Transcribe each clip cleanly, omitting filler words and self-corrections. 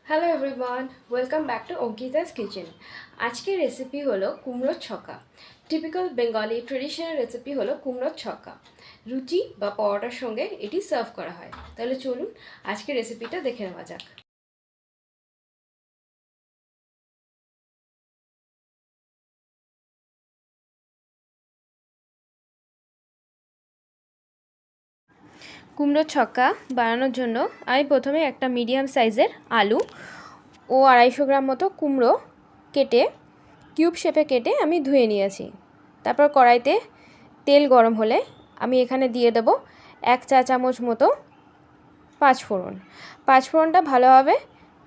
Hello everyone, welcome back to Ankita's kitchen. আজকের recipe হলো কুমড়োর ছক্কা। টিপিক্যাল বেঙ্গলি ট্রেডিশনাল রেসিপি হলো কুমড়োর ছক্কা। রুটি বা পরোটার সঙ্গে এটি সার্ভ করা হয়। তাহলে চলুন আজকের রেসিপিটা দেখে নেওয়া যাক। কুমড়োর ছক্কা বানানোর জন্য আমি প্রথমে একটা মিডিয়াম সাইজের আলু ও 250 গ্রাম মতো কুমড়ো কেটে কিউব শেপে কেটে আমি ধুয়ে নিয়েছি। তারপর কড়াইতে তেল গরম হলে আমি এখানে দিয়ে দেব 1 চা চামচ মতো পাঁচফোড়নটা ভালোভাবে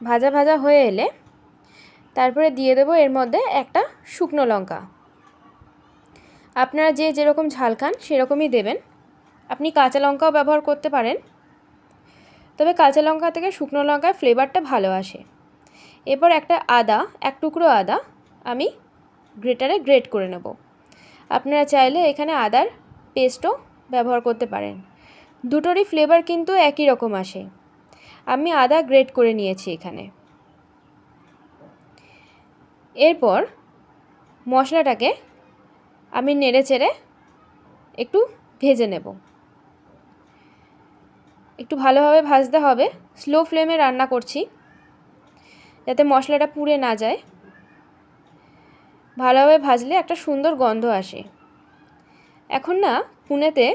ভাজা ভাজা হয়ে এলে তারপরে দিয়ে দেব এর মধ্যে একটা শুকনো লঙ্কা। আপনারা যে যেরকম ঝাল খান সেরকমই দেবেন। আপনি কাঁচা লঙ্কাও ব্যবহার করতে পারেন, তবে কাঁচা লঙ্কা থেকে শুকনো লঙ্কার ফ্লেভারটা ভালো আসে। এরপর এক টুকরো আদা আমি গ্রেটারে গ্রেট করে নেব। আপনারা চাইলে এখানে আদার পেস্টও ব্যবহার করতে পারেন। দুটোরই ফ্লেভার কিন্তু একই রকম আসে। আমি আদা গ্রেট করে নিয়েছি এখানে। এরপর মশলাটাকে আমি নেড়েচেড়ে একটু ভেজে নেব। একটু ভালোভাবে ভাজতে হবে, স্লো ফ্লেমে রান্না করছি যাতে মশলাটা পুড়ে না যায়। ভালোভাবে ভাজলে একটা সুন্দর গন্ধ আসে। এখন না পুনেতে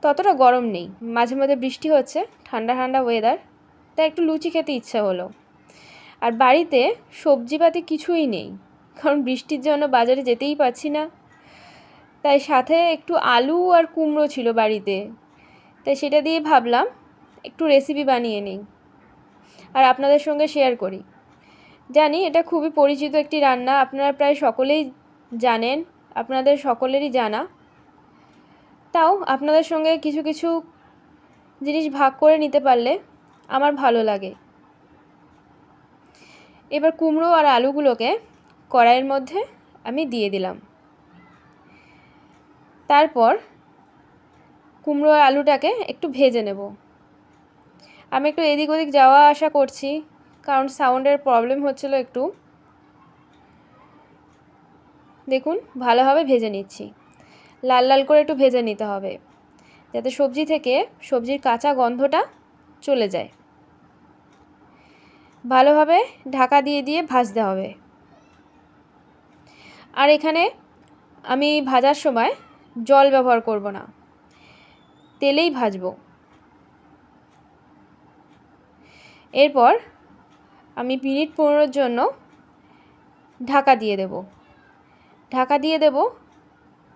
ততটা গরম নেই, মাঝে মাঝে বৃষ্টি হচ্ছে, ঠান্ডা ঠান্ডা ওয়েদার, তাই একটু লুচি খেতে ইচ্ছা হলো। আর বাড়িতে সবজিপাতি কিছুই নেই, কারণ বৃষ্টির জন্য বাজারে যেতেই পারছি না। তাই সাথে একটু আলু আর কুমড়ো ছিল বাড়িতে, তাই সেটা দিয়ে ভাবলাম একটু রেসিপি বানিয়ে নিই আর আপনাদের সঙ্গে শেয়ার করি। জানি এটা খুবই পরিচিত একটি রান্না, আপনারা প্রায় সকলেই জানেন, আপনাদের সকলেরই জানা। তাও আপনাদের সঙ্গে কিছু কিছু জিনিস ভাগ করে নিতে পারলে আমার ভালো লাগে। এবার কুমড়ো আর আলুগুলোকে কড়াইয়ের মধ্যে আমি দিয়ে দিলাম। তারপর কুমড়ো আর আলুটাকে একটু ভেজে নেব। আমি একটু এদিক ওদিক যাওয়া আসা করছি, কারণ সাউন্ডের প্রবলেম হচ্ছিল একটু। দেখুন ভালোভাবে ভেজে নিচ্ছি, লাল লাল করে একটু ভেজে নিতে হবে যাতে সবজি থেকে সবজির কাঁচা গন্ধটা চলে যায়। ভালোভাবে ঢাকা দিয়ে দিয়ে ভাজতে হবে। আর এখানে আমি ভাজার সময় জল ব্যবহার করব না, তেলেই ভাজবো। এরপর আমি মিনিট 15 জন্য ঢাকা দিয়ে দেব।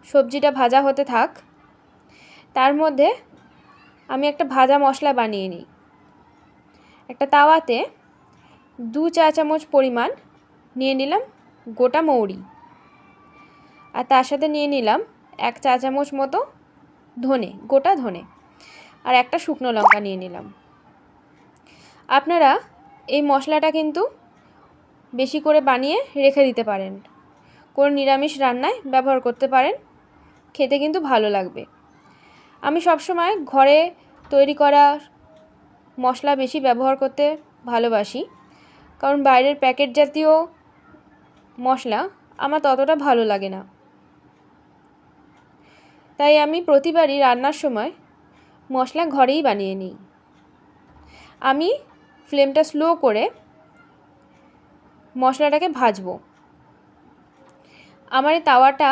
সবজিটা ভাজা হতে থাক। তার মধ্যে আমি একটা ভাজা মশলা বানিয়ে নিই। একটা তাওয়াতে 2 চা চামচ পরিমাণ নিয়ে নিলাম গোটা মৌরি, আর তার সাথে নিয়ে নিলাম 1 চা চামচ মতো গোটা ধনে, আর একটা শুকনো লঙ্কা নিয়ে নিলাম। আপনারা এই মশলাটা কিন্তু বেশি করে বানিয়ে রেখে দিতে পারেন, কোনো নিরামিষ রান্নায় ব্যবহার করতে পারেন, খেতে কিন্তু ভালো লাগবে। আমি সবসময় ঘরে তৈরি করা মশলা বেশি ব্যবহার করতে ভালোবাসি, কারণ বাইরের প্যাকেট জাতীয় মশলা আমার ততটা ভালো লাগে না। তাই আমি প্রতিবারই রান্নার সময় মশলা ঘরেই বানিয়ে নিই। আমি ফ্লেমটা স্লো করে মশলাটাকে ভাজবো। আমার এই তাওয়াটা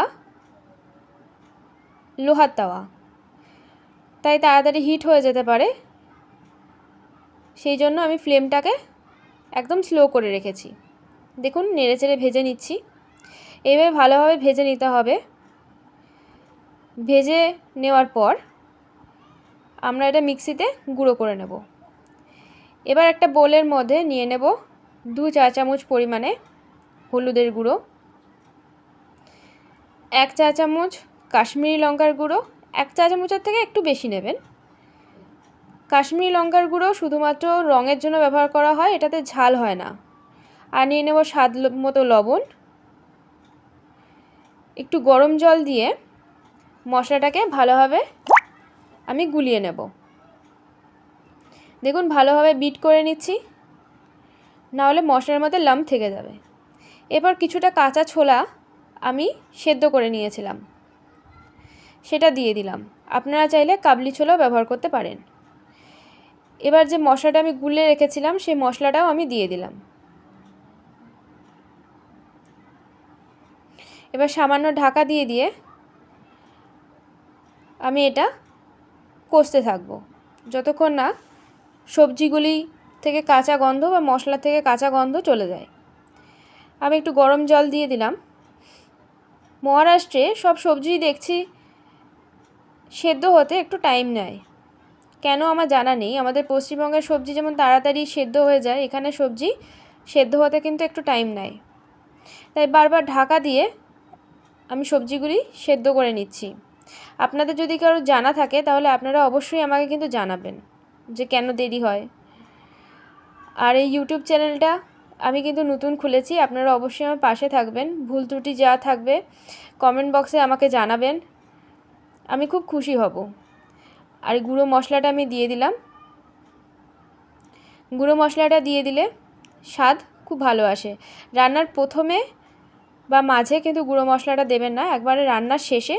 লোহার তাওয়া, তাই তাড়াতাড়ি হিট হয়ে যেতে পারে, সেই জন্য আমি ফ্লেমটাকে একদম স্লো করে রেখেছি। দেখুন নেড়েচেড়ে ভেজে নিচ্ছি। এইভাবে ভালোভাবে ভেজে নিতে হবে। ভেজে নেওয়ার পর আমরা এটা মিক্সিতে গুঁড়ো করে নেব। এবার একটা বোলের মধ্যে নিয়ে নেব 2 চা চামচ পরিমাণে হলুদের গুঁড়ো, 1 চা চামচ কাশ্মীরি লঙ্কার গুঁড়ো, 1 চা চামচের থেকে একটু বেশি নেবেন। কাশ্মীরি লঙ্কার গুঁড়ো শুধুমাত্র রঙের জন্য ব্যবহার করা হয়, এটাতে ঝাল হয় না। আর নিয়ে নেব স্বাদ মতো লবণ। একটু গরম জল দিয়ে মশলাটাকে ভালোভাবে আমি গুলিয়ে নেব। দেখুন ভালোভাবে বিট করে নিচ্ছি। নাহলে মশলার মধ্যে লাম্প থেকে যাবে। এবার কিছুটা কাঁচা ছোলা আমি সেদ্ধ করে নিয়েছিলাম, সেটা দিয়ে দিলাম। আপনারা চাইলে কাবলি ছোলাও ব্যবহার করতে পারেন। এবার যে মশলাটা আমি গুলে রেখেছিলাম সেই মশলাটাও আমি দিয়ে দিলাম। এবার সামান্য ঢাকা দিয়ে দিয়ে আমি এটা কষতে থাকবো যতক্ষণ না সবজিগুলি থেকে কাঁচা গন্ধ বা মশলা থেকে কাঁচা গন্ধ চলে যায়। আমি একটু গরম জল দিয়ে দিলাম। মহারাষ্ট্রে সব সবজি দেখছি সেদ্ধ হতে একটু টাইম নেয়, কেন আমার জানা নেই। আমাদের পশ্চিমবঙ্গের সবজি যেমন তাড়াতাড়ি সেদ্ধ হয়ে যায়, এখানে সবজি সেদ্ধ হতে কিন্তু একটু টাইম নেয়। তাই বারবার ঢাকা দিয়ে আমি সবজিগুলি সেদ্ধ করে নিচ্ছি। আপনাদের যদি কারো জানা থাকে তাহলে আপনারা অবশ্যই আমাকে কিন্তু জানাবেন যে কেন দেরি হয়। আর এই ইউটিউব চ্যানেলটা আমি কিন্তু নতুন খুলেছি, আপনারা অবশ্যই আমার পাশে থাকবেন। ভুল ত্রুটি যা থাকবে কমেন্ট বক্সে আমাকে জানাবেন, আমি খুব খুশি হব। আর গুঁড়ো মশলাটা আমি দিয়ে দিলাম। গুঁড়ো মশলাটা দিয়ে দিলে স্বাদ খুব ভালো আসে। রান্নার প্রথমে বা মাঝে কিন্তু গুঁড়ো মশলাটা দেবেন না, একবারে রান্নার শেষে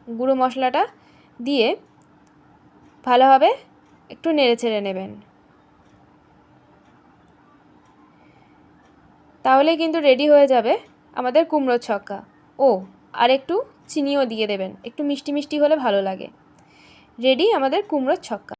গুঁড়ো মশলাটা দিয়ে ভালোভাবে একটু নেড়ে ছেড়ে নেবেন, তাহলেই কিন্তু রেডি হয়ে যাবে আমাদের কুমড়োর ছক্কা। ও আর একটু চিনিও দিয়ে দেবেন, একটু মিষ্টি মিষ্টি হলে ভালো লাগে। রেডি আমাদের কুমড়োর ছক্কা।